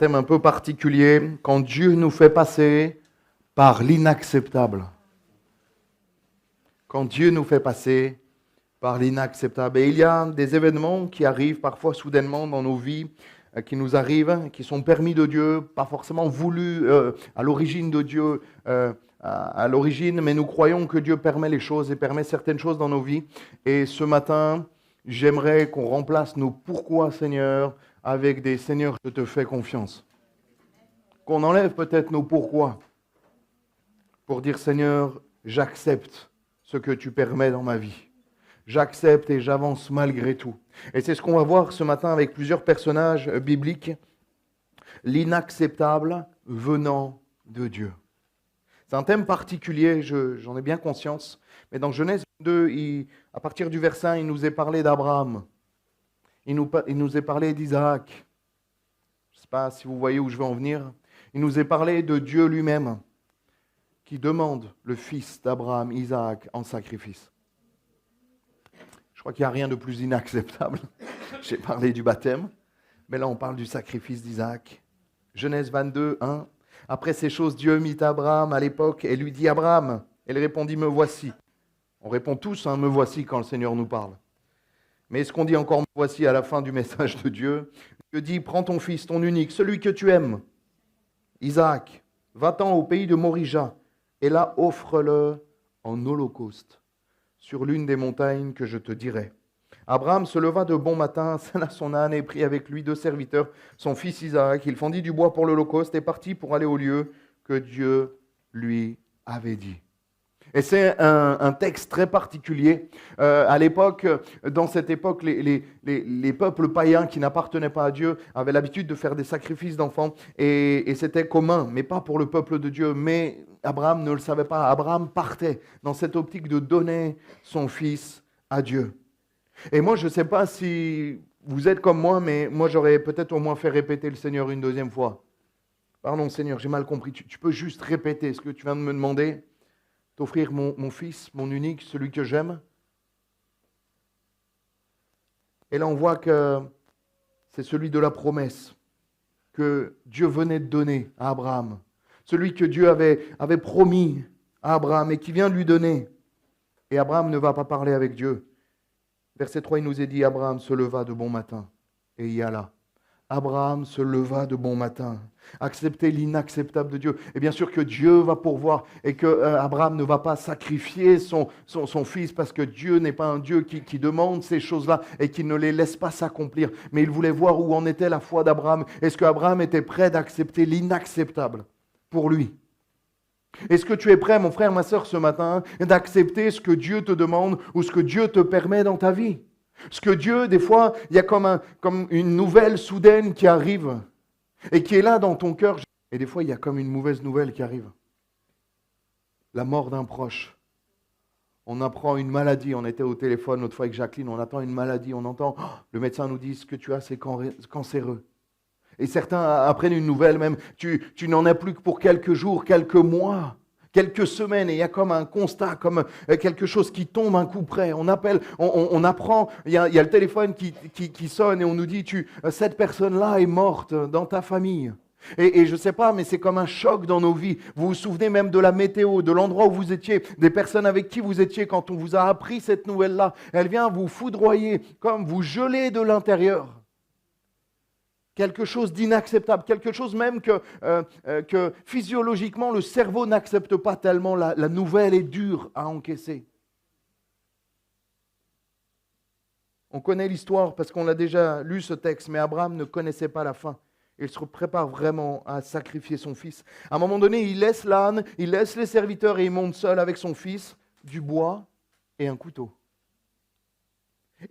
thème un peu particulier, quand Dieu nous fait passer par l'inacceptable. Quand Dieu nous fait passer par l'inacceptable. Et il y a des événements qui arrivent parfois soudainement dans nos vies, qui nous arrivent, qui sont permis de Dieu, pas forcément voulus à l'origine de Dieu, à l'origine, mais nous croyons que Dieu permet les choses et permet certaines choses dans nos vies. Et ce matin, j'aimerais qu'on remplace nos pourquoi Seigneur avec des Seigneur, je te fais confiance. Qu'on enlève peut-être nos pourquoi pour dire Seigneur, j'accepte ce que tu permets dans ma vie. J'accepte et j'avance malgré tout. Et c'est ce qu'on va voir ce matin avec plusieurs personnages bibliques. L'inacceptable venant de Dieu. C'est un thème particulier, j'en ai bien conscience. Mais dans Genèse 2, à partir du verset 1, il nous est parlé d'Abraham. Il nous est parlé d'Isaac. Je ne sais pas si vous voyez où je veux en venir. Il nous est parlé de Dieu lui-même qui demande le fils d'Abraham, Isaac, en sacrifice. Je crois qu'il n'y a rien de plus inacceptable. J'ai parlé du baptême, mais là on parle du sacrifice d'Isaac. Genèse 22, 1. Après ces choses, Dieu mit Abraham à l'époque et lui dit Abraham. Elle répondit, me voici. On répond tous, me voici quand le Seigneur nous parle. Mais est-ce qu'on dit encore me voici à la fin du message de Dieu? Dieu dit, prends ton fils, ton unique, celui que tu aimes, Isaac, va-t'en au pays de Morija, et là offre-le en holocauste, sur l'une des montagnes que je te dirai. Abraham se leva de bon matin, sella son âne et prit avec lui 2 serviteurs, son fils Isaac. Il fendit du bois pour l'holocauste et partit pour aller au lieu que Dieu lui avait dit. Et c'est un texte très particulier. À l'époque, dans cette époque, les peuples païens qui n'appartenaient pas à Dieu avaient l'habitude de faire des sacrifices d'enfants et c'était commun, mais pas pour le peuple de Dieu. Mais Abraham ne le savait pas. Abraham partait dans cette optique de donner son fils à Dieu. Et moi, je ne sais pas si vous êtes comme moi, mais moi, j'aurais peut-être au moins fait répéter le Seigneur une deuxième fois. Pardon, Seigneur, j'ai mal compris. Tu peux juste répéter ce que tu viens de me demander? T'offrir mon fils, mon unique, celui que j'aime. Et là, on voit que c'est celui de la promesse que Dieu venait de donner à Abraham. Celui que Dieu avait promis à Abraham et qui vient de lui donner. Et Abraham ne va pas parler avec Dieu. Verset 3, il nous est dit, Abraham se leva de bon matin et y alla. Abraham se leva de bon matin. Accepter l'inacceptable de Dieu. Et bien sûr que Dieu va pourvoir et que Abraham ne va pas sacrifier son fils parce que Dieu n'est pas un Dieu qui demande ces choses-là et qui ne les laisse pas s'accomplir. Mais il voulait voir où en était la foi d'Abraham. Est-ce qu'Abraham était prêt d'accepter l'inacceptable pour lui? Est-ce que tu es prêt, mon frère, ma sœur, ce matin, d'accepter ce que Dieu te demande ou ce que Dieu te permet dans ta vie? Parce que Dieu, des fois, il y a comme une nouvelle soudaine qui arrive et qui est là dans ton cœur. Et des fois, il y a comme une mauvaise nouvelle qui arrive. La mort d'un proche. On apprend une maladie. On était au téléphone l'autre fois avec Jacqueline. On attend une maladie. On entend, le médecin nous dit, ce que tu as, c'est cancéreux. Et certains apprennent une nouvelle même. Tu n'en as plus que pour quelques jours, quelques mois. Quelques semaines, et il y a comme un constat, comme quelque chose qui tombe un coup près. On appelle, on apprend, il y a le téléphone qui sonne et on nous dit, cette personne-là est morte dans ta famille. Et je ne sais pas, mais c'est comme un choc dans nos vies. Vous vous souvenez même de la météo, de l'endroit où vous étiez, des personnes avec qui vous étiez quand on vous a appris cette nouvelle-là. Elle vient vous foudroyer, comme vous geler de l'intérieur. Quelque chose d'inacceptable, quelque chose même que physiologiquement le cerveau n'accepte pas tellement, la nouvelle est dure à encaisser. On connaît l'histoire parce qu'on a déjà lu ce texte, mais Abraham ne connaissait pas la fin. Il se prépare vraiment à sacrifier son fils. À un moment donné, il laisse l'âne, il laisse les serviteurs et il monte seul avec son fils, du bois et un couteau.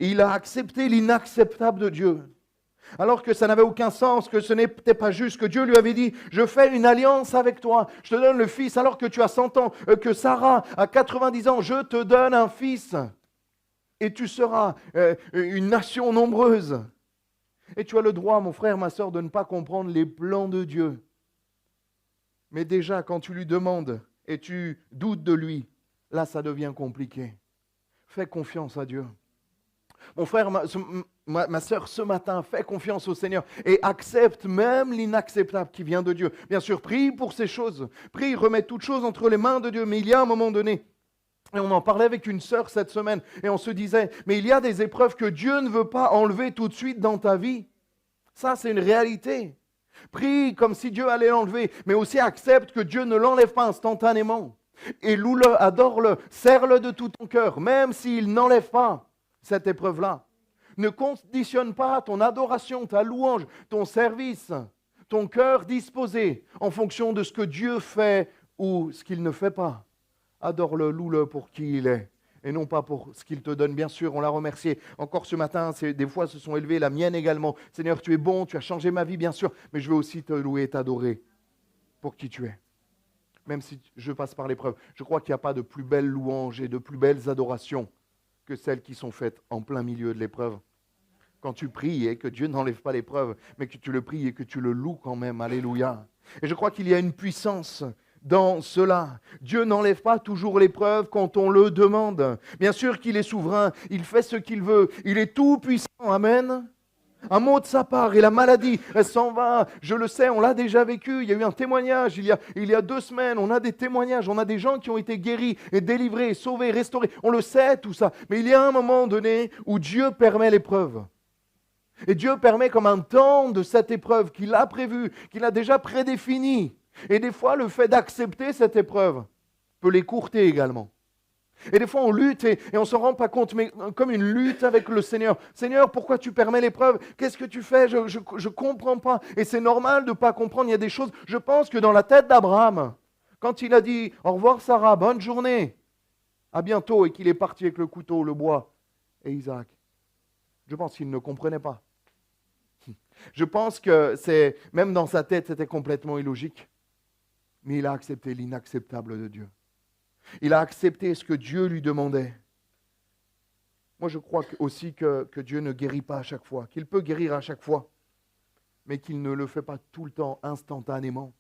Et il a accepté l'inacceptable de Dieu. Alors que ça n'avait aucun sens, que ce n'était pas juste, que Dieu lui avait dit, je fais une alliance avec toi, je te donne le fils alors que tu as 100 ans, que Sarah a 90 ans, je te donne un fils et tu seras une nation nombreuse. Et tu as le droit, mon frère, ma soeur, de ne pas comprendre les plans de Dieu. Mais déjà, quand tu lui demandes et tu doutes de lui, là, ça devient compliqué. Fais confiance à Dieu. Mon frère, ma sœur, ce matin, fais confiance au Seigneur et accepte même l'inacceptable qui vient de Dieu. Bien sûr, prie pour ces choses. Prie, remets toutes choses entre les mains de Dieu. Mais il y a un moment donné, et on en parlait avec une sœur cette semaine, et on se disait, mais il y a des épreuves que Dieu ne veut pas enlever tout de suite dans ta vie. Ça, c'est une réalité. Prie comme si Dieu allait l'enlever, mais aussi accepte que Dieu ne l'enlève pas instantanément. Et loue-le, adore-le, serre-le de tout ton cœur, même s'il n'enlève pas cette épreuve-là. Ne conditionne pas ton adoration, ta louange, ton service, ton cœur disposé en fonction de ce que Dieu fait ou ce qu'il ne fait pas. Adore-le, loue-le pour qui il est et non pas pour ce qu'il te donne. Bien sûr, on l'a remercié. Encore ce matin, des fois se sont élevées, la mienne également. Seigneur, tu es bon, tu as changé ma vie, bien sûr, mais je veux aussi te louer et t'adorer pour qui tu es. Même si je passe par l'épreuve, je crois qu'il n'y a pas de plus belles louanges et de plus belles adorations que celles qui sont faites en plein milieu de l'épreuve. Quand tu pries et que Dieu n'enlève pas l'épreuve, mais que tu le pries et que tu le loues quand même. Alléluia. Et je crois qu'il y a une puissance dans cela. Dieu n'enlève pas toujours l'épreuve quand on le demande. Bien sûr qu'il est souverain, il fait ce qu'il veut, il est tout puissant. Amen. Un mot de sa part et la maladie, elle s'en va. Je le sais, on l'a déjà vécu. Il y a eu un témoignage il y a 2 semaines. On a des témoignages, on a des gens qui ont été guéris et délivrés, sauvés, restaurés. On le sait tout ça. Mais il y a un moment donné où Dieu permet l'épreuve. Et Dieu permet comme un temps de cette épreuve qu'il a prévu, qu'il a déjà prédéfini. Et des fois, le fait d'accepter cette épreuve peut l'écourter également. Et des fois, on lutte et on ne s'en rend pas compte, mais comme une lutte avec le Seigneur. Seigneur, pourquoi tu permets l'épreuve? Qu'est-ce que tu fais? Je ne comprends pas. Et c'est normal de ne pas comprendre. Il y a des choses, je pense que dans la tête d'Abraham, quand il a dit « Au revoir Sarah, bonne journée, à bientôt » et qu'il est parti avec le couteau, le bois et Isaac, je pense qu'il ne comprenait pas. Je pense que même dans sa tête, c'était complètement illogique. Mais il a accepté l'inacceptable de Dieu. Il a accepté ce que Dieu lui demandait. Moi, je crois aussi que Dieu ne guérit pas à chaque fois, qu'il peut guérir à chaque fois, mais qu'il ne le fait pas tout le temps, instantanément,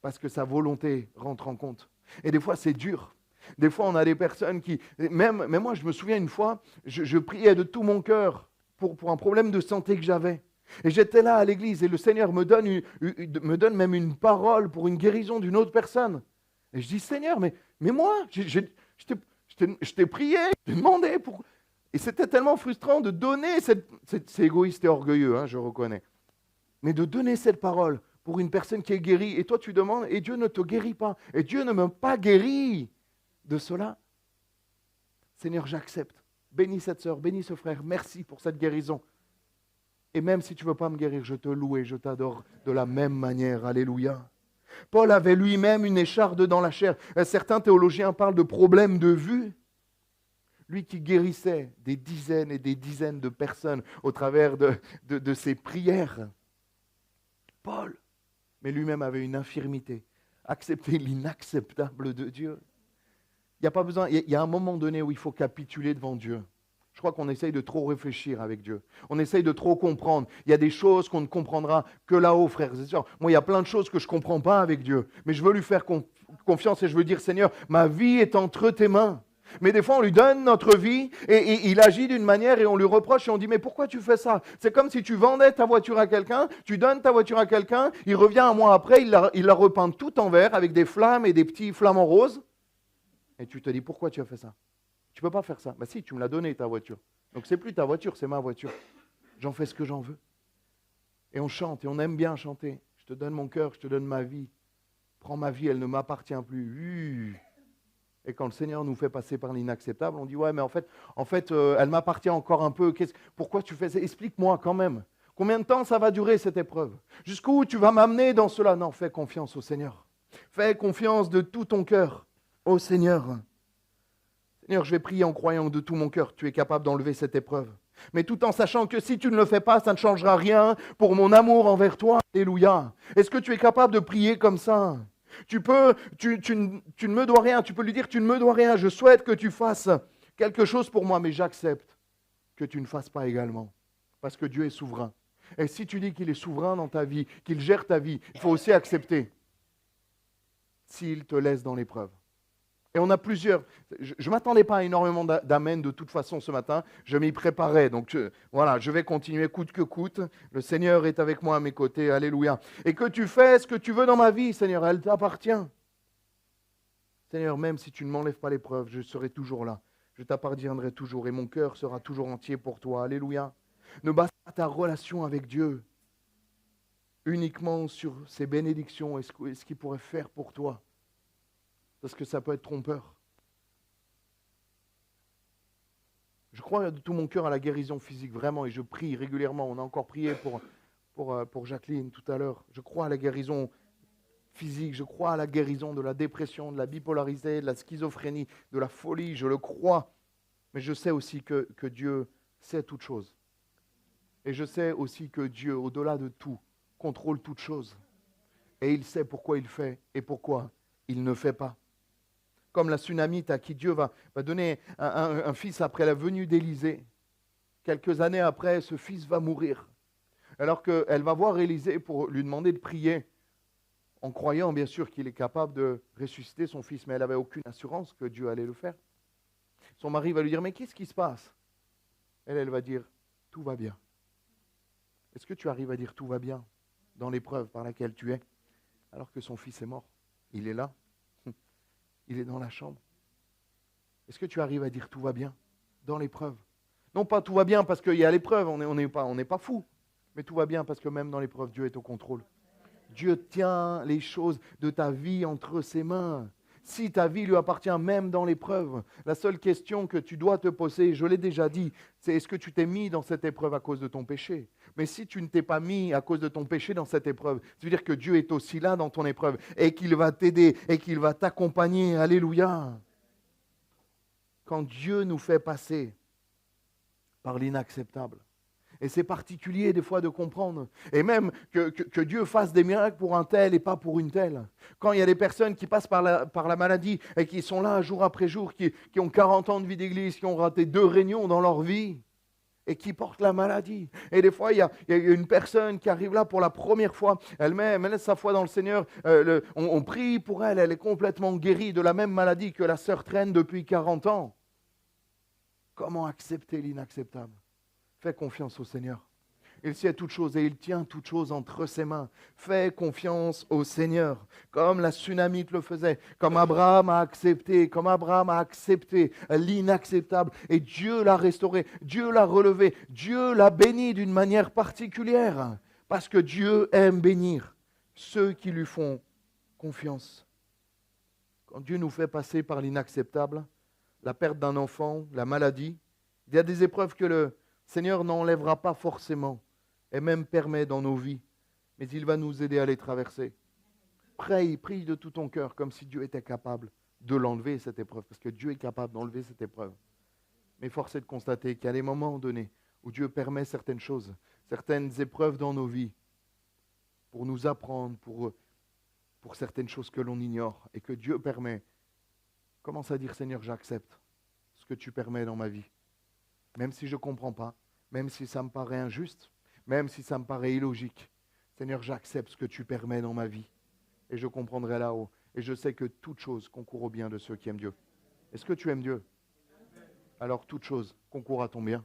parce que sa volonté rentre en compte. Et des fois, c'est dur. Des fois, on a des personnes qui... Même moi, je me souviens une fois, je priais de tout mon cœur pour un problème de santé que j'avais. Et j'étais là à l'église et le Seigneur me donne même une parole pour une guérison d'une autre personne. Et je dis, Seigneur, mais moi, je t'ai prié, je t'ai demandé. Et c'était tellement frustrant de donner c'est égoïste et orgueilleux, hein, je reconnais. Mais de donner cette parole pour une personne qui est guérie. Et toi, tu demandes, et Dieu ne te guérit pas. Et Dieu ne m'a pas guéri de cela. Seigneur, j'accepte. Bénis cette sœur, bénis ce frère. Merci pour cette guérison. Et même si tu ne veux pas me guérir, je te loue et je t'adore de la même manière. Alléluia. Paul avait lui-même une écharde dans la chair. Certains théologiens parlent de problème de vue. Lui qui guérissait des dizaines et des dizaines de personnes au travers de ses prières. Paul, mais lui-même avait une infirmité. Accepter l'inacceptable de Dieu. Il n'y a pas besoin, il y a un moment donné où il faut capituler devant Dieu. Je crois qu'on essaye de trop réfléchir avec Dieu. On essaye de trop comprendre. Il y a des choses qu'on ne comprendra que là-haut, frères et sœurs. Moi, il y a plein de choses que je ne comprends pas avec Dieu. Mais je veux lui faire confiance et je veux dire, Seigneur, ma vie est entre tes mains. Mais des fois, on lui donne notre vie et il agit d'une manière et on lui reproche et on dit, mais pourquoi tu fais ça? C'est comme si tu vendais ta voiture à quelqu'un, tu donnes ta voiture à quelqu'un, il revient un mois après, il la repeint tout en vert avec des flammes et des petits flamants roses. Et tu te dis, pourquoi tu as fait ça? Tu ne peux pas faire ça. Bah si, tu me l'as donné ta voiture. Donc c'est plus ta voiture, c'est ma voiture. J'en fais ce que j'en veux. Et on chante et on aime bien chanter. Je te donne mon cœur, je te donne ma vie. Prends ma vie, elle ne m'appartient plus. Et quand le Seigneur nous fait passer par l'inacceptable, on dit ouais, mais en fait, elle m'appartient encore un peu. Pourquoi tu fais ça? Explique-moi quand même. Combien de temps ça va durer cette épreuve? Jusqu'où tu vas m'amener dans cela? Non, fais confiance au Seigneur. Fais confiance de tout ton cœur au Seigneur. Seigneur, je vais prier en croyant de tout mon cœur que tu es capable d'enlever cette épreuve. Mais tout en sachant que si tu ne le fais pas, ça ne changera rien pour mon amour envers toi. Alléluia. Est-ce que tu es capable de prier comme ça? Tu ne me dois rien. Tu peux lui dire, tu ne me dois rien. Je souhaite que tu fasses quelque chose pour moi, mais j'accepte que tu ne fasses pas également. Parce que Dieu est souverain. Et si tu dis qu'il est souverain dans ta vie, qu'il gère ta vie, il faut aussi accepter s'il te laisse dans l'épreuve. Et on a plusieurs. Je ne m'attendais pas à énormément d'amen de toute façon ce matin. Je m'y préparais. Donc voilà, je vais continuer coûte que coûte. Le Seigneur est avec moi à mes côtés. Alléluia. Et que tu fais ce que tu veux dans ma vie, Seigneur, elle t'appartient. Seigneur, même si tu ne m'enlèves pas l'épreuve, je serai toujours là. Je t'appartiendrai toujours et mon cœur sera toujours entier pour toi. Alléluia. Ne base pas ta relation avec Dieu uniquement sur ses bénédictions et ce qu'il pourrait faire pour toi. Parce que ça peut être trompeur. Je crois de tout mon cœur à la guérison physique, vraiment, et je prie régulièrement. On a encore prié pour Jacqueline tout à l'heure. Je crois à la guérison physique, je crois à la guérison de la dépression, de la bipolarité, de la schizophrénie, de la folie, je le crois. Mais je sais aussi que Dieu sait toutes choses. Et je sais aussi que Dieu, au-delà de tout, contrôle toutes choses. Et il sait pourquoi il fait et pourquoi il ne fait pas. Comme la Sunamite à qui Dieu va donner un fils après la venue d'Élisée. Quelques années après, ce fils va mourir. Alors qu'elle va voir Élisée pour lui demander de prier, en croyant bien sûr qu'il est capable de ressusciter son fils, mais elle n'avait aucune assurance que Dieu allait le faire. Son mari va lui dire, mais qu'est-ce qui se passe? Elle va dire, tout va bien. Est-ce que tu arrives à dire tout va bien dans l'épreuve par laquelle tu es, alors que son fils est mort? Il est là. Il est dans la chambre. Est-ce que tu arrives à dire tout va bien dans l'épreuve? Non pas tout va bien parce qu'il y a l'épreuve, on n'est pas fou, mais tout va bien parce que même dans l'épreuve, Dieu est au contrôle. Dieu tient les choses de ta vie entre ses mains. Si ta vie lui appartient même dans l'épreuve, la seule question que tu dois te poser, je l'ai déjà dit, c'est est-ce que tu t'es mis dans cette épreuve à cause de ton péché? Mais si tu ne t'es pas mis à cause de ton péché dans cette épreuve, ça veut dire que Dieu est aussi là dans ton épreuve et qu'il va t'aider et qu'il va t'accompagner. Alléluia. Quand Dieu nous fait passer par l'inacceptable, et c'est particulier des fois de comprendre. Et même que Dieu fasse des miracles pour un tel et pas pour une telle. Quand il y a des personnes qui passent par la maladie et qui sont là jour après jour, qui ont 40 ans de vie d'église, qui ont raté 2 réunions dans leur vie et qui portent la maladie. Et des fois, il y a une personne qui arrive là pour la première fois, elle met sa foi dans le Seigneur, on prie pour elle, elle est complètement guérie de la même maladie que la sœur traîne depuis 40 ans. Comment accepter l'inacceptable? Fais confiance au Seigneur. Il sait toutes choses et il tient toutes choses entre ses mains. Fais confiance au Seigneur, comme la Sunamite le faisait, comme Abraham a accepté l'inacceptable. Et Dieu l'a restauré, Dieu l'a relevé, Dieu l'a béni d'une manière particulière, parce que Dieu aime bénir ceux qui lui font confiance. Quand Dieu nous fait passer par l'inacceptable, la perte d'un enfant, la maladie, il y a des épreuves que le Seigneur n'enlèvera pas forcément et même permet dans nos vies, mais il va nous aider à les traverser. Prie de tout ton cœur comme si Dieu était capable de l'enlever cette épreuve, parce que Dieu est capable d'enlever cette épreuve. Mais force est de constater qu'il y a des moments donnés où Dieu permet certaines choses, certaines épreuves dans nos vies pour nous apprendre, pour certaines choses que l'on ignore et que Dieu permet. Commence à dire, Seigneur, j'accepte ce que tu permets dans ma vie. Même si je ne comprends pas, même si ça me paraît injuste, même si ça me paraît illogique. Seigneur, j'accepte ce que tu permets dans ma vie. Et je comprendrai là-haut. Et je sais que toute chose concourt au bien de ceux qui aiment Dieu. Est-ce que tu aimes Dieu? Alors toute chose concourt à ton bien.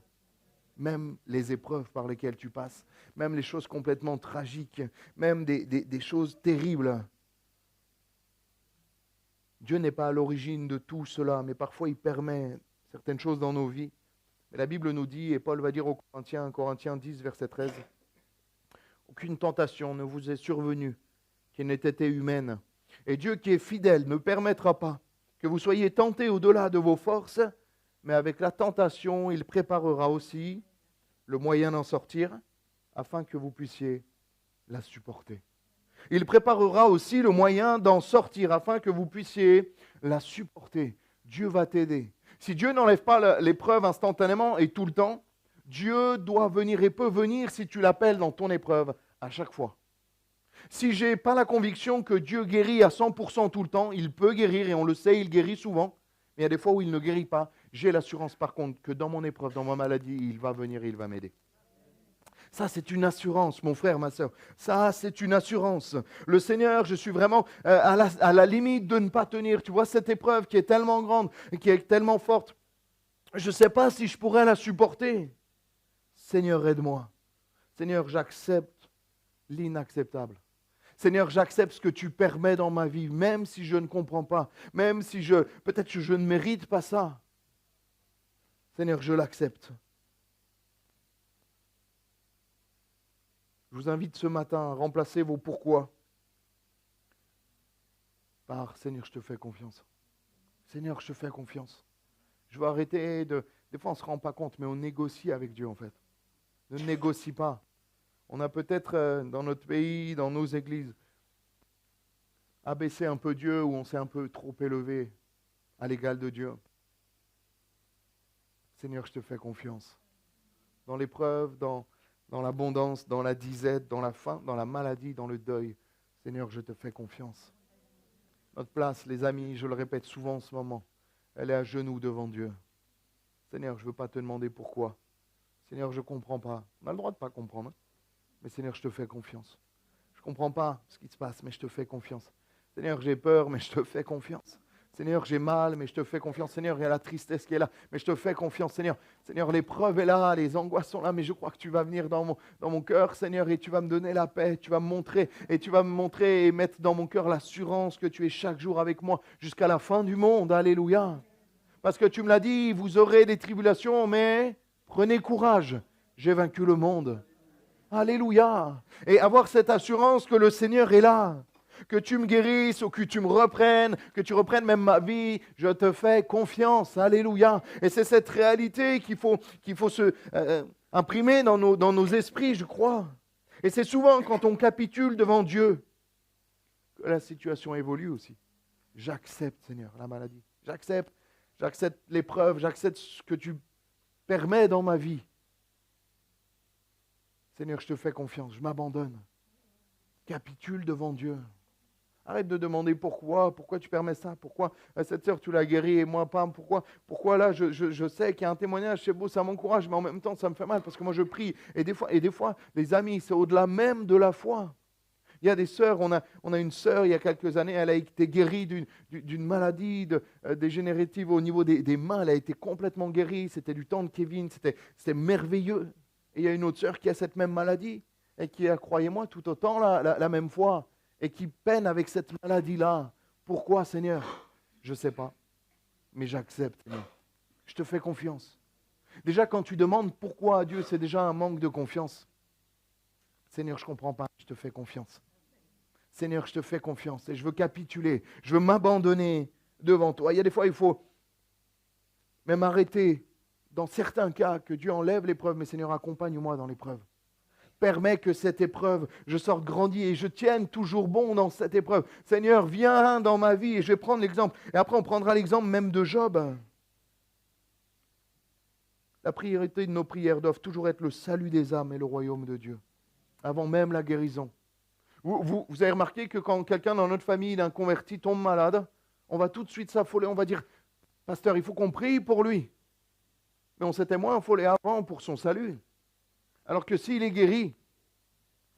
Même les épreuves par lesquelles tu passes, même les choses complètement tragiques, même des choses terribles. Dieu n'est pas à l'origine de tout cela, mais parfois il permet certaines choses dans nos vies. Mais la Bible nous dit, et Paul va dire aux Corinthiens 10, verset 13, « Aucune tentation ne vous est survenue qui n'ait été humaine. Et Dieu qui est fidèle ne permettra pas que vous soyez tentés au-delà de vos forces, mais avec la tentation, il préparera aussi le moyen d'en sortir, afin que vous puissiez la supporter. » Il préparera aussi le moyen d'en sortir, afin que vous puissiez la supporter. Dieu va t'aider. Si Dieu n'enlève pas l'épreuve instantanément et tout le temps, Dieu doit venir et peut venir si tu l'appelles dans ton épreuve à chaque fois. Si je n'ai pas la conviction que Dieu guérit à 100% tout le temps, il peut guérir et on le sait, il guérit souvent, mais il y a des fois où il ne guérit pas. J'ai l'assurance par contre que dans mon épreuve, dans ma maladie, il va venir et il va m'aider. Ça, c'est une assurance, mon frère, ma soeur. Ça, c'est une assurance. Le Seigneur, je suis vraiment à la limite de ne pas tenir. Tu vois, cette épreuve qui est tellement grande et qui est tellement forte, je ne sais pas si je pourrais la supporter. Seigneur, aide-moi. Seigneur, j'accepte l'inacceptable. Seigneur, j'accepte ce que tu permets dans ma vie, même si je ne comprends pas, même si peut-être que je ne mérite pas ça. Seigneur, je l'accepte. Je vous invite ce matin à remplacer vos pourquoi par Seigneur, je te fais confiance. Seigneur, je te fais confiance. Je veux arrêter de... Des fois, on ne se rend pas compte, mais on négocie avec Dieu, en fait. Ne négocie pas. On a peut-être, dans notre pays, dans nos églises, abaissé un peu Dieu ou on s'est un peu trop élevé à l'égal de Dieu. Seigneur, je te fais confiance. Dans l'épreuve, dans l'abondance, dans la disette, dans la faim, dans la maladie, dans le deuil. Seigneur, je te fais confiance. Notre place, les amis, je le répète souvent en ce moment, elle est à genoux devant Dieu. Seigneur, je ne veux pas te demander pourquoi. Seigneur, je ne comprends pas. On a le droit de ne pas comprendre. Mais Seigneur, je te fais confiance. Je ne comprends pas ce qui se passe, mais je te fais confiance. Seigneur, j'ai peur, mais je te fais confiance. Seigneur, j'ai mal, mais je te fais confiance. Seigneur, il y a la tristesse qui est là, mais je te fais confiance. Seigneur, l'épreuve est là, les angoisses sont là, mais je crois que tu vas venir dans mon cœur, Seigneur, et tu vas me donner la paix, tu vas me montrer et mettre dans mon cœur l'assurance que tu es chaque jour avec moi jusqu'à la fin du monde. Alléluia. Parce que tu me l'as dit, vous aurez des tribulations, mais prenez courage, j'ai vaincu le monde. Alléluia. Et avoir cette assurance que le Seigneur est là. Que tu me guérisses ou que tu me reprennes, que tu reprennes même ma vie, je te fais confiance. Alléluia. Et c'est cette réalité qu'il faut se imprimer dans nos esprits, je crois. Et c'est souvent quand on capitule devant Dieu que la situation évolue aussi. J'accepte, Seigneur, la maladie. J'accepte l'épreuve, j'accepte ce que tu permets dans ma vie. Seigneur, je te fais confiance, je m'abandonne. Capitule devant Dieu. Arrête de demander pourquoi tu permets ça, pourquoi cette sœur tu l'as guérie et moi pas, pourquoi là je sais qu'il y a un témoignage, c'est beau, ça m'encourage, mais en même temps ça me fait mal parce que moi je prie. Et des fois, les amis, c'est au-delà même de la foi. Il y a des sœurs, on a une sœur il y a quelques années, elle a été guérie d'une maladie dégénérative au niveau des mains, elle a été complètement guérie, c'était du temps de Kevin, c'était merveilleux. Et il y a une autre sœur qui a cette même maladie et qui a, croyez-moi, tout autant la même foi et qui peine avec cette maladie-là. Pourquoi, Seigneur? Je ne sais pas, mais j'accepte, Seigneur. Je te fais confiance. Déjà, quand tu demandes pourquoi à Dieu, c'est déjà un manque de confiance. Seigneur, je ne comprends pas, je te fais confiance. Seigneur, je te fais confiance et je veux capituler, je veux m'abandonner devant toi. Il y a des fois, il faut même arrêter, dans certains cas, que Dieu enlève l'épreuve, mais Seigneur, accompagne-moi dans l'épreuve. Permets que cette épreuve, je sorte grandi et je tienne toujours bon dans cette épreuve. Seigneur, viens dans ma vie et je vais prendre l'exemple. Et après, on prendra l'exemple même de Job. La priorité de nos prières doivent toujours être le salut des âmes et le royaume de Dieu, avant même la guérison. Vous avez remarqué que quand quelqu'un dans notre famille, un converti, tombe malade, on va tout de suite s'affoler, on va dire, pasteur, il faut qu'on prie pour lui. Mais on s'était moins affolé avant pour son salut. Alors que s'il est guéri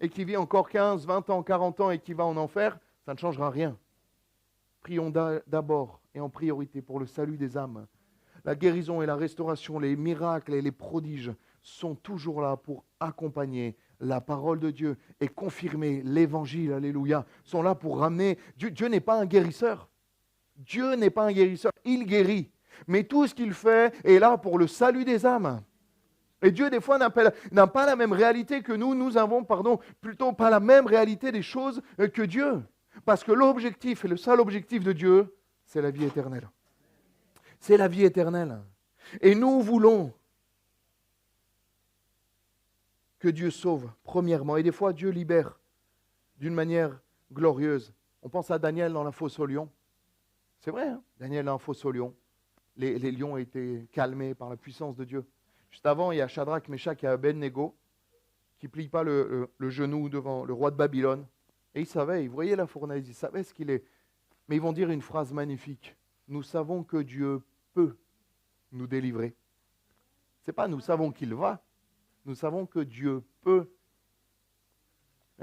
et qu'il vit encore 15, 20 ans, 40 ans et qu'il va en enfer, ça ne changera rien. Prions d'abord et en priorité pour le salut des âmes. La guérison et la restauration, les miracles et les prodiges sont toujours là pour accompagner la parole de Dieu et confirmer l'évangile, alléluia, sont là pour ramener. Dieu n'est pas un guérisseur. Dieu n'est pas un guérisseur, il guérit. Mais tout ce qu'il fait est là pour le salut des âmes. Et Dieu, des fois, n'a pas la même réalité que nous avons, plutôt pas la même réalité des choses que Dieu. Parce que l'objectif, et le seul objectif de Dieu, c'est la vie éternelle. C'est la vie éternelle. Et nous voulons que Dieu sauve, premièrement. Et des fois, Dieu libère d'une manière glorieuse. On pense à Daniel dans la fosse aux lions. C'est vrai, hein? Daniel dans la fosse aux lions. Les lions ont été calmés par la puissance de Dieu. Juste avant, il y a Shadrach, Meshach et Abednego qui ne plient pas le genou devant le roi de Babylone. Et ils savaient, ils voyaient la fournaise, ils savaient ce qu'il est. Mais ils vont dire une phrase magnifique. Nous savons que Dieu peut nous délivrer. Ce n'est pas nous savons qu'il va. Nous savons que Dieu peut,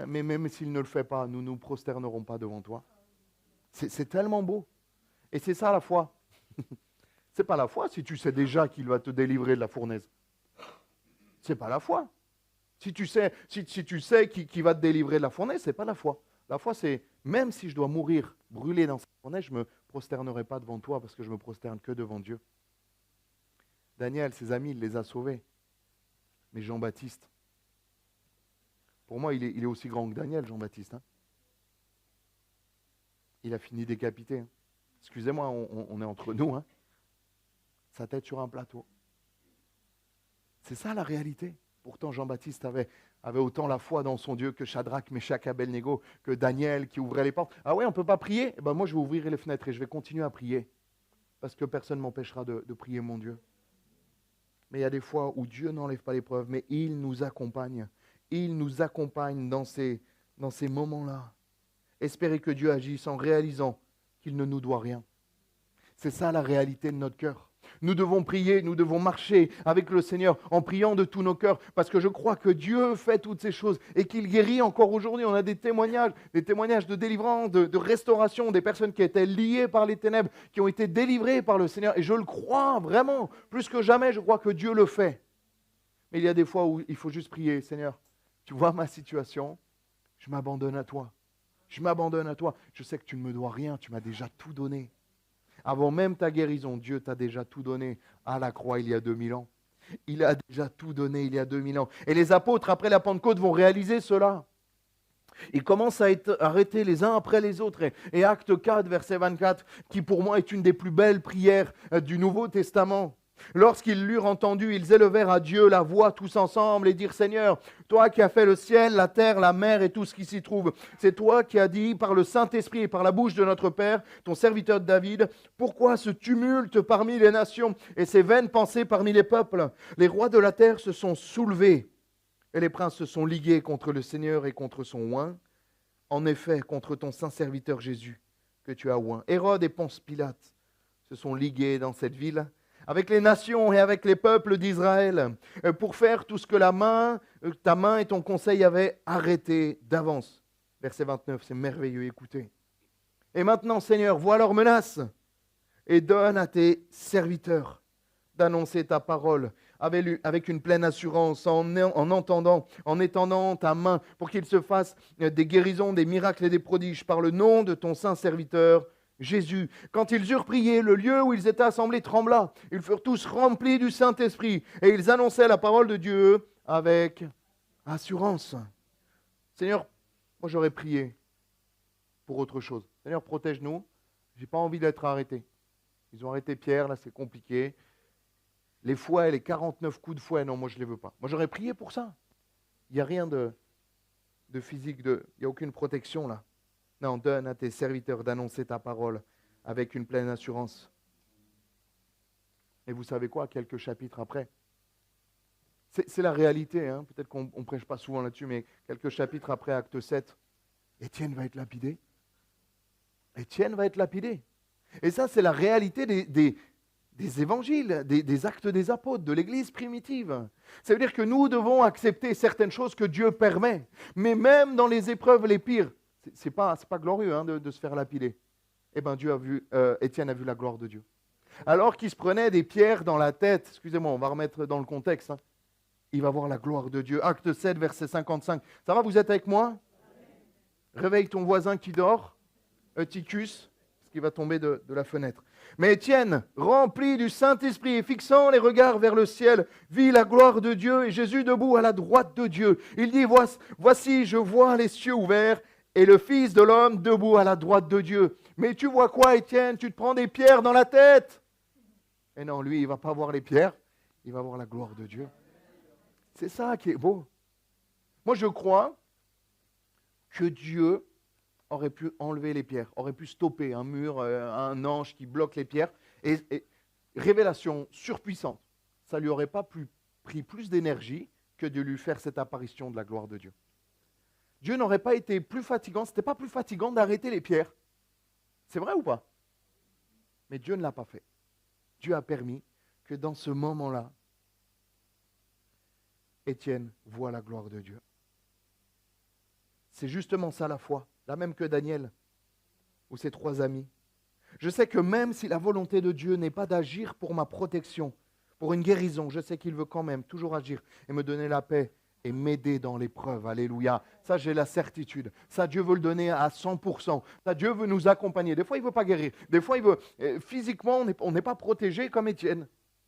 mais même s'il ne le fait pas, nous ne nous prosternerons pas devant toi. C'est tellement beau. Et c'est ça la foi. C'est pas la foi si tu sais déjà qu'il va te délivrer de la fournaise. C'est pas la foi. Si tu sais qu'il va te délivrer de la fournaise, c'est pas la foi. La foi, c'est même si je dois mourir brûlé dans cette fournaise, je ne me prosternerai pas devant toi parce que je me prosterne que devant Dieu. Daniel, ses amis, il les a sauvés. Mais Jean-Baptiste, pour moi, il est aussi grand que Daniel, Jean-Baptiste. Hein. Il a fini décapité. Hein. Excusez-moi, on est entre nous. Hein. Sa tête sur un plateau. C'est ça la réalité. Pourtant, Jean-Baptiste avait autant la foi dans son Dieu que Shadrach, Meshach, Abednego, que Daniel qui ouvrait les portes. Ah oui, on ne peut pas prier? Eh ben moi, je vais ouvrir les fenêtres et je vais continuer à prier. Parce que personne ne m'empêchera de prier mon Dieu. Mais il y a des fois où Dieu n'enlève pas l'épreuve, mais il nous accompagne. Il nous accompagne dans ces moments-là. Espérer que Dieu agisse en réalisant qu'il ne nous doit rien. C'est ça la réalité de notre cœur. Nous devons prier, nous devons marcher avec le Seigneur en priant de tous nos cœurs parce que je crois que Dieu fait toutes ces choses et qu'il guérit encore aujourd'hui. On a des témoignages de délivrance, de restauration, des personnes qui étaient liées par les ténèbres, qui ont été délivrées par le Seigneur. Et je le crois vraiment, plus que jamais, je crois que Dieu le fait. Mais il y a des fois où il faut juste prier, Seigneur, tu vois ma situation, je m'abandonne à toi. Je m'abandonne à toi. Je sais que tu ne me dois rien, tu m'as déjà tout donné. Avant même ta guérison, Dieu t'a déjà tout donné à la croix il y a 2000 ans. Il a déjà tout donné il y a 2000 ans. Et les apôtres, après la Pentecôte, vont réaliser cela. Ils commencent à être arrêtés les uns après les autres. Et Acte 4, verset 24, qui pour moi est une des plus belles prières du Nouveau Testament. Lorsqu'ils l'eurent entendu, ils élevèrent à Dieu la voix tous ensemble et dirent: Seigneur, toi qui as fait le ciel, la terre, la mer et tout ce qui s'y trouve, c'est toi qui as dit par le Saint-Esprit et par la bouche de notre Père, ton serviteur David, pourquoi ce tumulte parmi les nations et ces vaines pensées parmi les peuples? Les rois de la terre se sont soulevés et les princes se sont ligués contre le Seigneur et contre son oint, en effet contre ton saint serviteur Jésus que tu as oint. Hérode et Ponce Pilate se sont ligués dans cette ville avec les nations et avec les peuples d'Israël, pour faire tout ce que ta main et ton conseil avaient arrêté d'avance. Verset 29, c'est merveilleux, écoutez. Et maintenant, Seigneur, vois leurs menaces et donne à tes serviteurs d'annoncer ta parole avec une pleine assurance, en entendant, en étendant ta main pour qu'il se fasse des guérisons, des miracles et des prodiges par le nom de ton saint serviteur Jésus. Quand ils eurent prié, le lieu où ils étaient assemblés trembla. Ils furent tous remplis du Saint-Esprit et ils annonçaient la parole de Dieu avec assurance. Seigneur, moi j'aurais prié pour autre chose. Seigneur, protège-nous. Je n'ai pas envie d'être arrêté. Ils ont arrêté Pierre, là c'est compliqué. Les fouets, les 49 coups de fouet, non, moi je ne les veux pas. Moi j'aurais prié pour ça. Il n'y a rien de physique, il n'y a aucune protection là. Non, donne à tes serviteurs d'annoncer ta parole avec une pleine assurance. Et vous savez quoi, quelques chapitres après, c'est la réalité, hein. Peut-être qu'on ne prêche pas souvent là-dessus, mais quelques chapitres après, acte 7, Étienne va être lapidé. Étienne va être lapidé. Et ça, c'est la réalité des évangiles, des actes des apôtres, de l'église primitive. Ça veut dire que nous devons accepter certaines choses que Dieu permet. Mais même dans les épreuves les pires, c'est pas glorieux hein, de se faire lapider. Eh bien, Étienne a vu la gloire de Dieu. Alors qu'il se prenait des pierres dans la tête, excusez-moi, on va remettre dans le contexte, hein, il va voir la gloire de Dieu. Acte 7, verset 55. Ça va, vous êtes avec moi? Réveille ton voisin qui dort, Eutychus, parce qu'il va tomber de la fenêtre. Mais Étienne, rempli du Saint-Esprit et fixant les regards vers le ciel, vit la gloire de Dieu et Jésus debout à la droite de Dieu. Il dit: Voici, je vois les cieux ouverts et le Fils de l'homme debout à la droite de Dieu. Mais tu vois quoi, Étienne? Tu te prends des pierres dans la tête? Et non, lui, il ne va pas voir les pierres, il va voir la gloire de Dieu. C'est ça qui est beau. Moi, je crois que Dieu aurait pu enlever les pierres, aurait pu stopper un mur, un ange qui bloque les pierres. Et révélation surpuissante, ça ne lui aurait pas pris plus d'énergie que de lui faire cette apparition de la gloire de Dieu. Dieu n'aurait pas été plus fatigant, ce n'était pas plus fatigant d'arrêter les pierres. C'est vrai ou pas? Mais Dieu ne l'a pas fait. Dieu a permis que dans ce moment-là, Étienne voit la gloire de Dieu. C'est justement ça la foi, la même que Daniel ou ses 3 amis. Je sais que même si la volonté de Dieu n'est pas d'agir pour ma protection, pour une guérison, je sais qu'il veut quand même toujours agir et me donner la paix et m'aider dans l'épreuve. Alléluia. Ça, j'ai la certitude. Ça, Dieu veut le donner à 100%. Ça, Dieu veut nous accompagner. Des fois, il ne veut pas guérir. Des fois, il veut... Physiquement, on n'est pas protégé comme Étienne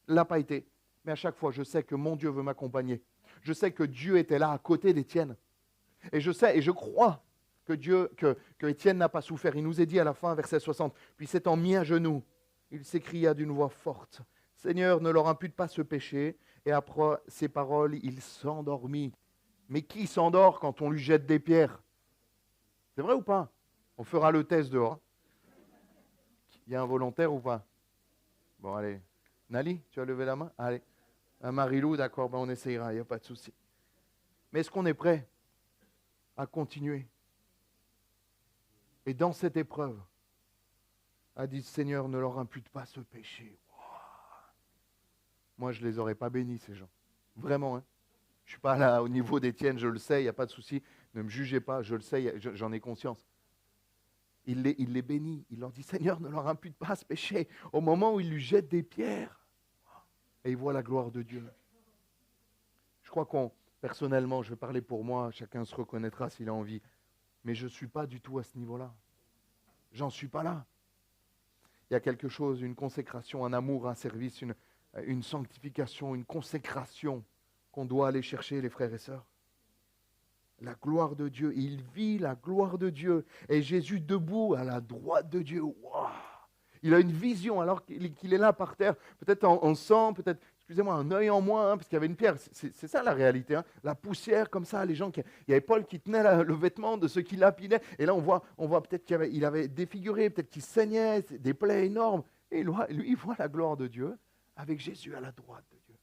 ne l'a pas été. Mais à chaque fois, je sais que mon Dieu veut m'accompagner. Je sais que Dieu était là à côté d'Étienne. Et je sais et je crois que Étienne n'a pas souffert. Il nous est dit à la fin, verset 60, « Puis s'étant mis à genoux, il s'écria d'une voix forte, « Seigneur, ne leur impute pas ce péché. » Et après ces paroles, il s'endormit. Mais qui s'endort quand on lui jette des pierres? C'est vrai ou pas? On fera le test dehors. Il y a un volontaire ou pas? Bon, allez. Nali, tu as levé la main? Allez. Un Marilou, d'accord, ben on essayera, il n'y a pas de souci. Mais est-ce qu'on est prêt à continuer? Et dans cette épreuve, a dit, Seigneur, ne leur impute pas ce péché. Wow. Moi, je ne les aurais pas bénis, ces gens. Vraiment, hein. Je ne suis pas là au niveau d'Étienne, je le sais, il n'y a pas de souci. Ne me jugez pas, je le sais, j'en ai conscience. Il les bénit, il leur dit, Seigneur, ne leur impute pas ce péché. Au moment où il lui jette des pierres, et il voit la gloire de Dieu. Je crois personnellement, je vais parler pour moi, chacun se reconnaîtra s'il a envie, mais je ne suis pas du tout à ce niveau-là. J'en suis pas là. Il y a quelque chose, une consécration, un amour, un service, une sanctification, une consécration qu'on doit aller chercher, les frères et sœurs. La gloire de Dieu. Il vit la gloire de Dieu. Et Jésus debout à la droite de Dieu. Wow. Il a une vision alors qu'il est là par terre. Peut-être en sang, peut-être, excusez-moi, un œil en moins, hein, parce qu'il y avait une pierre. C'est ça la réalité. Hein. La poussière comme ça, les gens. Il y avait Paul qui tenait le vêtement de ceux qui lapidaient. Et là, on voit peut-être qu'il avait défiguré, peut-être qu'il saignait, des plaies énormes. Et lui, il voit la gloire de Dieu avec Jésus à la droite de Dieu.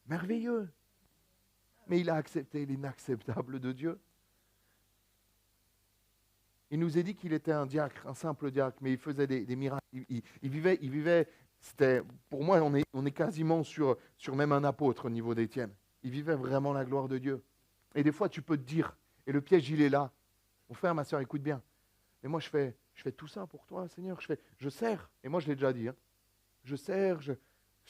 Merveilleux. Mais il a accepté l'inacceptable de Dieu. Il nous a dit qu'il était un diacre, un simple diacre, mais il faisait des miracles. Il vivait, c'était, pour moi, on est quasiment sur même un apôtre au niveau d'Étienne. Il vivait vraiment la gloire de Dieu. Et des fois, tu peux te dire, et le piège, il est là. Mon frère, ma soeur, écoute bien. Mais moi, je fais tout ça pour toi, Seigneur. Je sers. Et moi, je l'ai déjà dit. Hein. Je sers, je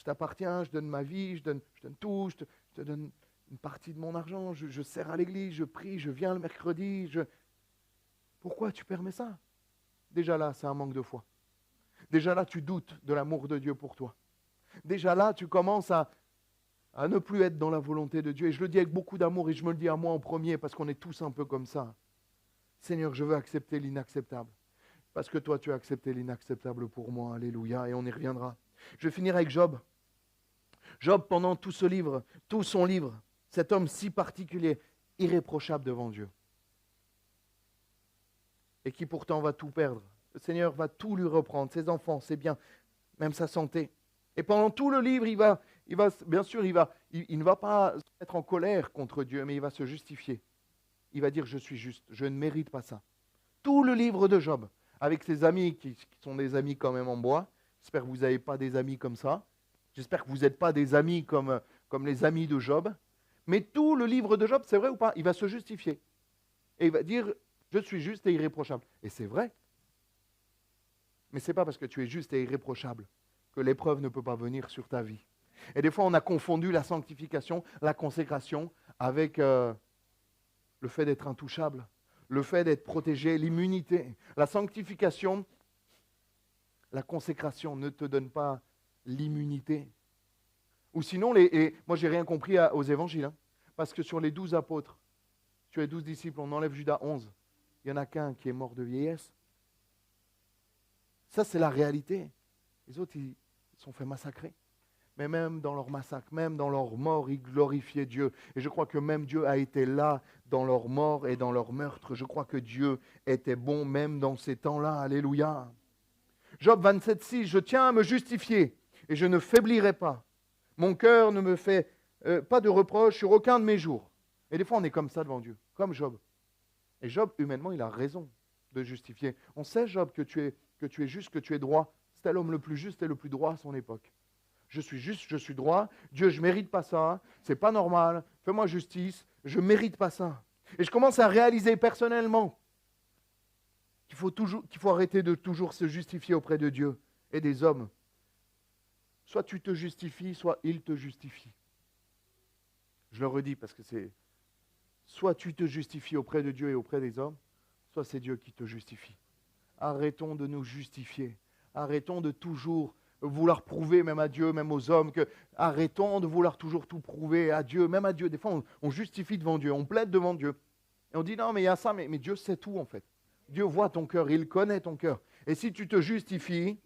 t'appartiens, je donne ma vie, je donne tout, je te donne une partie de mon argent, je sers à l'église, je prie, je viens le mercredi. Pourquoi tu permets ça? Déjà là, c'est un manque de foi. Déjà là, tu doutes de l'amour de Dieu pour toi. Déjà là, tu commences à ne plus être dans la volonté de Dieu. Et je le dis avec beaucoup d'amour et je me le dis à moi en premier parce qu'on est tous un peu comme ça. Seigneur, je veux accepter l'inacceptable. Parce que toi, tu as accepté l'inacceptable pour moi. Alléluia. Et on y reviendra. Je vais finir avec Job. Job, pendant tout ce livre, tout son livre, cet homme si particulier, irréprochable devant Dieu. Et qui pourtant va tout perdre. Le Seigneur va tout lui reprendre, ses enfants, ses biens, même sa santé. Et pendant tout le livre, il ne va pas se mettre en colère contre Dieu, mais il va se justifier. Il va dire, je suis juste, je ne mérite pas ça. Tout le livre de Job, avec ses amis qui sont des amis quand même en bois. J'espère que vous n'avez pas des amis comme ça. J'espère que vous n'êtes pas des amis comme les amis de Job. Mais tout le livre de Job, c'est vrai ou pas? Il va se justifier. Et il va dire, je suis juste et irréprochable. Et c'est vrai. Mais ce n'est pas parce que tu es juste et irréprochable que l'épreuve ne peut pas venir sur ta vie. Et des fois, on a confondu la sanctification, la consécration, avec le fait d'être intouchable, le fait d'être protégé, l'immunité. La sanctification, la consécration ne te donne pas l'immunité. Ou sinon, moi, j'ai rien compris aux évangiles. Hein, parce que sur les 12 apôtres, sur les 12 disciples, on enlève Judas 11. Il n'y en a qu'un qui est mort de vieillesse. Ça, c'est la réalité. Les autres, ils se sont fait massacrer. Mais même dans leur massacre, même dans leur mort, ils glorifiaient Dieu. Et je crois que même Dieu a été là dans leur mort et dans leur meurtre. Je crois que Dieu était bon même dans ces temps-là. Alléluia. Job 27, 6, je tiens à me justifier et je ne faiblirai pas. Mon cœur ne me fait pas de reproche sur aucun de mes jours. Et des fois, on est comme ça devant Dieu, comme Job. Et Job, humainement, il a raison de justifier. On sait, Job, que tu es juste, que tu es droit. C'était l'homme le plus juste et le plus droit à son époque. je suis juste, je suis droit. Dieu, je ne mérite pas ça. C'est pas normal. Fais-moi justice. Je ne mérite pas ça. Et je commence à réaliser personnellement qu'il faut arrêter de toujours se justifier auprès de Dieu et des hommes. Soit tu te justifies, soit il te justifie. Je le redis parce que c'est soit tu te justifies auprès de Dieu et auprès des hommes, soit c'est Dieu qui te justifie. Arrêtons de nous justifier. Arrêtons de toujours vouloir prouver même à Dieu, même aux hommes, arrêtons de vouloir toujours tout prouver à Dieu, même à Dieu. Des fois, on justifie devant Dieu, on plaide devant Dieu. Et on dit non, mais il y a ça, mais Dieu sait tout en fait. Dieu voit ton cœur, il connaît ton cœur. Et si tu te justifies,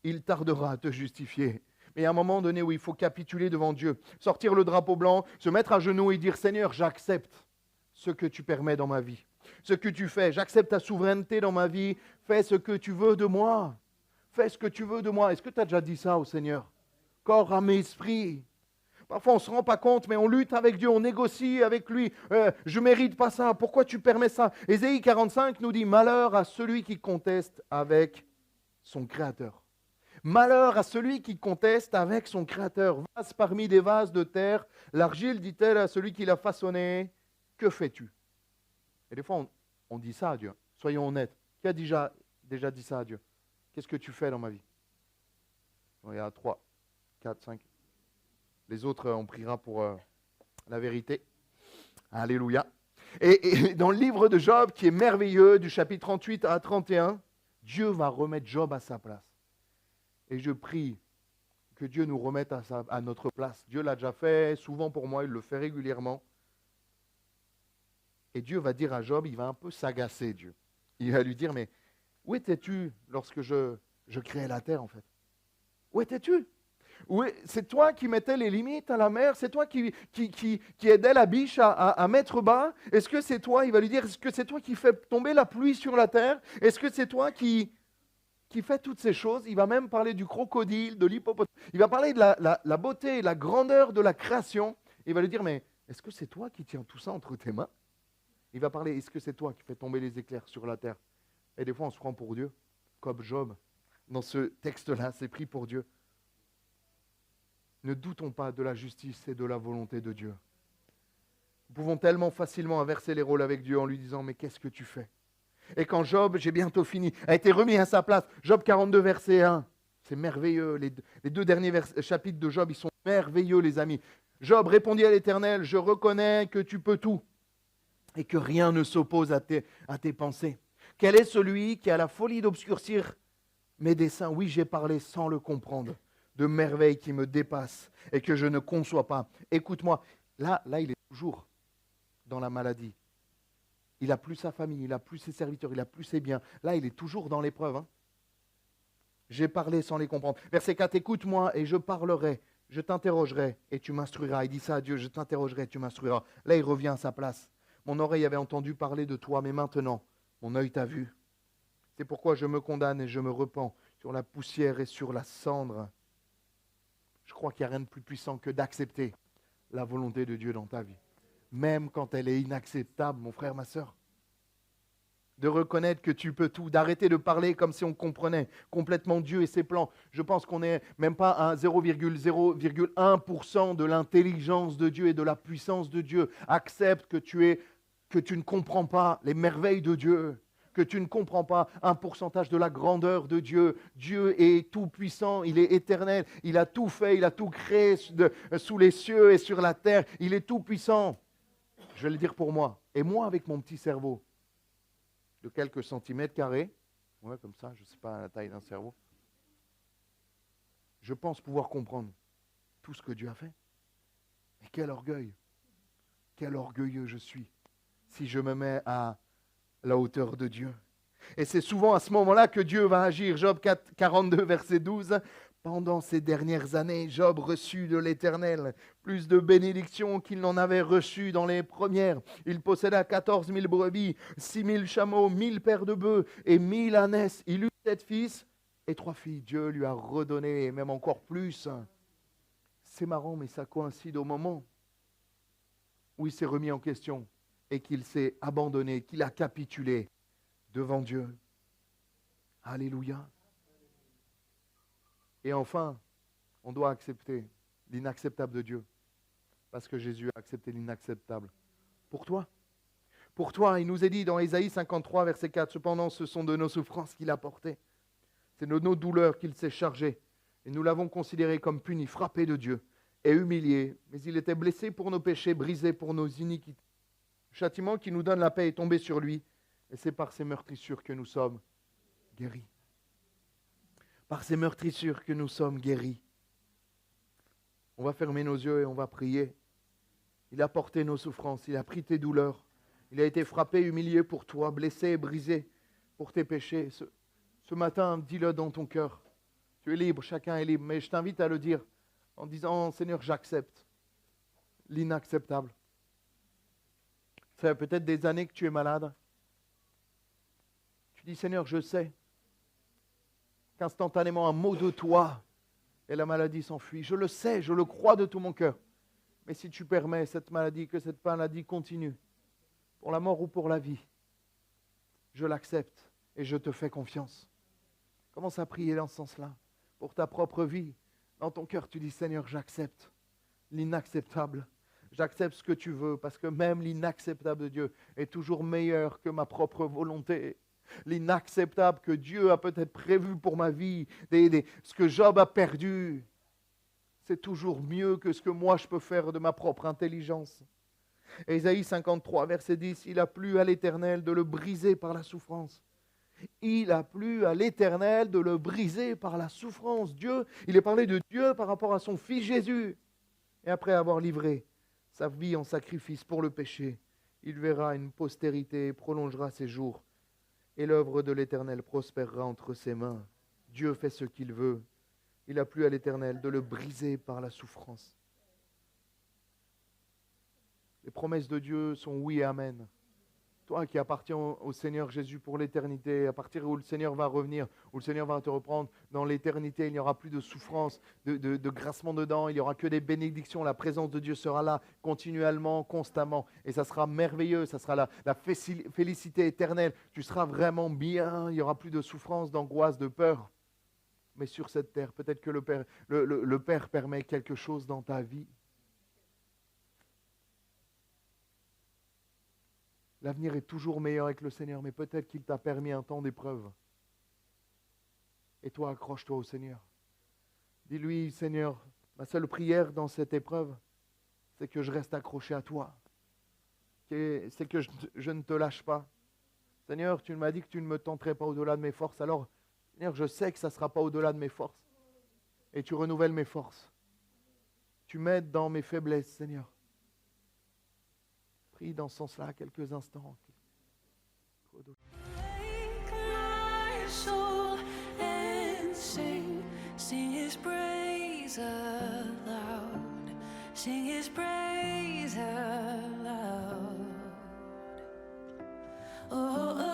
il tardera à te justifier. Mais il y a un moment donné où il faut capituler devant Dieu, sortir le drapeau blanc, se mettre à genoux et dire Seigneur, j'accepte ce que tu permets dans ma vie. Ce que tu fais, j'accepte ta souveraineté dans ma vie. Fais ce que tu veux de moi. Fais ce que tu veux de moi. Est-ce que tu as déjà dit ça au Seigneur? Corps, âme et esprit. Parfois, on ne se rend pas compte, mais on lutte avec Dieu, on négocie avec lui. Je ne mérite pas ça. Pourquoi tu permets ça? Ésaïe 45 nous dit, malheur à celui qui conteste avec son Créateur. Malheur à celui qui conteste avec son Créateur. Vase parmi des vases de terre, l'argile dit-elle à celui qui l'a façonné, que fais-tu? Et des fois, on dit ça à Dieu. Soyons honnêtes. Qui a déjà dit ça à Dieu? Qu'est-ce que tu fais dans ma vie? Il y a 3, 4, 5. Les autres, on priera pour la vérité. Alléluia. Et dans le livre de Job, qui est merveilleux, du chapitre 38 à 31, Dieu va remettre Job à sa place. Et je prie que Dieu nous remette à notre place. Dieu l'a déjà fait souvent pour moi, il le fait régulièrement. Et Dieu va dire à Job, il va un peu s'agacer, Dieu. Il va lui dire, mais où étais-tu lorsque je créais la terre, en fait? Où étais-tu? C'est toi qui mettais les limites à la mer? C'est toi qui aidais la biche à mettre bas? Est-ce que c'est toi, il va lui dire, est-ce que c'est toi qui fais tomber la pluie sur la terre? Est-ce que c'est toi qui fait toutes ces choses? Il va même parler du crocodile, de l'hippopotame. Il va parler de la beauté et la grandeur de la création. Il va lui dire, mais est-ce que c'est toi qui tiens tout ça entre tes mains? Il va parler, est-ce que c'est toi qui fais tomber les éclairs sur la terre? Et des fois, on se prend pour Dieu, comme Job. Dans ce texte-là, c'est pris pour Dieu. Ne doutons pas de la justice et de la volonté de Dieu. Nous pouvons tellement facilement inverser les rôles avec Dieu en lui disant, mais qu'est-ce que tu fais? Et quand Job, j'ai bientôt fini, a été remis à sa place, Job 42, verset 1, c'est merveilleux, les deux derniers chapitres de Job, ils sont merveilleux, les amis. Job répondit à l'Éternel, je reconnais que tu peux tout et que rien ne s'oppose à tes pensées. Quel est celui qui a la folie d'obscurcir mes desseins? Oui, j'ai parlé sans le comprendre, de merveilles qui me dépassent et que je ne conçois pas. Écoute-moi, là, il est toujours dans la maladie. Il n'a plus sa famille, il n'a plus ses serviteurs, il n'a plus ses biens. Là, il est toujours dans l'épreuve. Hein. J'ai parlé sans les comprendre. Verset 4, écoute-moi et je parlerai, je t'interrogerai et tu m'instruiras. Il dit ça à Dieu, je t'interrogerai et tu m'instruiras. Là, il revient à sa place. Mon oreille avait entendu parler de toi, mais maintenant, mon œil t'a vu. C'est pourquoi je me condamne et je me repens sur la poussière et sur la cendre. Je crois qu'il n'y a rien de plus puissant que d'accepter la volonté de Dieu dans ta vie. Même quand elle est inacceptable, mon frère, ma sœur. De reconnaître que tu peux tout, d'arrêter de parler comme si on comprenait complètement Dieu et ses plans. Je pense qu'on n'est même pas à 0,1% de l'intelligence de Dieu et de la puissance de Dieu. Accepte que tu ne comprends pas les merveilles de Dieu, que tu ne comprends pas un pourcentage de la grandeur de Dieu. Dieu est tout puissant, il est éternel, il a tout fait, il a tout créé sous les cieux et sur la terre. Il est tout puissant. Je vais le dire pour moi. Et moi, avec mon petit cerveau, de quelques centimètres carrés, ouais, comme ça, je ne sais pas la taille d'un cerveau, je pense pouvoir comprendre tout ce que Dieu a fait. Et quel orgueil, quel orgueilleux je suis, si je me mets à la hauteur de Dieu. Et c'est souvent à ce moment-là que Dieu va agir. Job 42, verset 12. Pendant ces dernières années, Job reçut de l'Éternel plus de bénédictions qu'il n'en avait reçu dans les premières. Il posséda 14 000 brebis, 6 000 chameaux, 1000 paires de bœufs et 1000 ânesses. Il eut 7 fils et 3 filles. Dieu lui a redonné, même encore plus. C'est marrant, mais ça coïncide au moment où il s'est remis en question et qu'il s'est abandonné, qu'il a capitulé devant Dieu. Alléluia. Et enfin, On doit accepter l'inacceptable de Dieu. Parce que Jésus a accepté l'inacceptable. Pour toi. Pour toi, il nous est dit dans Ésaïe 53, verset 4, « Cependant, ce sont de nos souffrances qu'il a portées. C'est de nos douleurs qu'il s'est chargé. Et nous l'avons considéré comme puni, frappé de Dieu et humilié. Mais il était blessé pour nos péchés, brisé pour nos iniquités. Le châtiment qui nous donne la paix est tombé sur lui. Et c'est par ses meurtrissures que nous sommes guéris. » Par ces meurtrissures que nous sommes guéris. On va fermer nos yeux et on va prier. Il a porté nos souffrances, il a pris tes douleurs. Il a été frappé, humilié pour toi, blessé et brisé pour tes péchés. Ce matin, dis-le dans ton cœur. Tu es libre, chacun est libre. Mais je t'invite à le dire en disant, Seigneur, j'accepte l'inacceptable. Ça fait peut-être des années que tu es malade. Tu dis, Seigneur, je sais qu'instantanément un mot de toi et la maladie s'enfuit. Je le sais, je le crois de tout mon cœur. Mais si tu permets que cette maladie continue, pour la mort ou pour la vie, je l'accepte et je te fais confiance. Commence à prier dans ce sens-là, pour ta propre vie. Dans ton cœur, tu dis, Seigneur, j'accepte l'inacceptable. J'accepte ce que tu veux, parce que même l'inacceptable de Dieu est toujours meilleur que ma propre volonté. L'inacceptable que Dieu a peut-être prévu pour ma vie, ce que Job a perdu, c'est toujours mieux que ce que moi je peux faire de ma propre intelligence. Ésaïe 53, verset 10, « Il a plu à l'Éternel de le briser par la souffrance. » Il a plu à l'Éternel de le briser par la souffrance. Dieu, il est parlé de Dieu par rapport à son Fils Jésus. Et après avoir livré sa vie en sacrifice pour le péché, il verra une postérité et prolongera ses jours. Et l'œuvre de l'Éternel prospérera entre ses mains. Dieu fait ce qu'il veut. Il a plu à l'Éternel de le briser par la souffrance. Les promesses de Dieu sont oui et amen. Toi qui appartiens au Seigneur Jésus pour l'éternité, à partir où le Seigneur va revenir, où le Seigneur va te reprendre, dans l'éternité, il n'y aura plus de souffrance, de grincement de dents, il n'y aura que des bénédictions, la présence de Dieu sera là continuellement, constamment, et ça sera merveilleux, ça sera la félicité éternelle, tu seras vraiment bien, il n'y aura plus de souffrance, d'angoisse, de peur. Mais sur cette terre, peut-être que le Père permet quelque chose dans ta vie. L'avenir est toujours meilleur avec le Seigneur, mais peut-être qu'il t'a permis un temps d'épreuve. Et toi, accroche-toi au Seigneur. Dis-lui, Seigneur, ma seule prière dans cette épreuve, c'est que je reste accroché à toi. C'est que je ne te lâche pas. Seigneur, tu m'as dit que tu ne me tenterais pas au-delà de mes forces. Alors, Seigneur, je sais que ça ne sera pas au-delà de mes forces. Et tu renouvelles mes forces. Tu m'aides dans mes faiblesses, Seigneur. Prie dans ce sens-là quelques instants. Sing his praise aloud. Sing his praise aloud. Oh,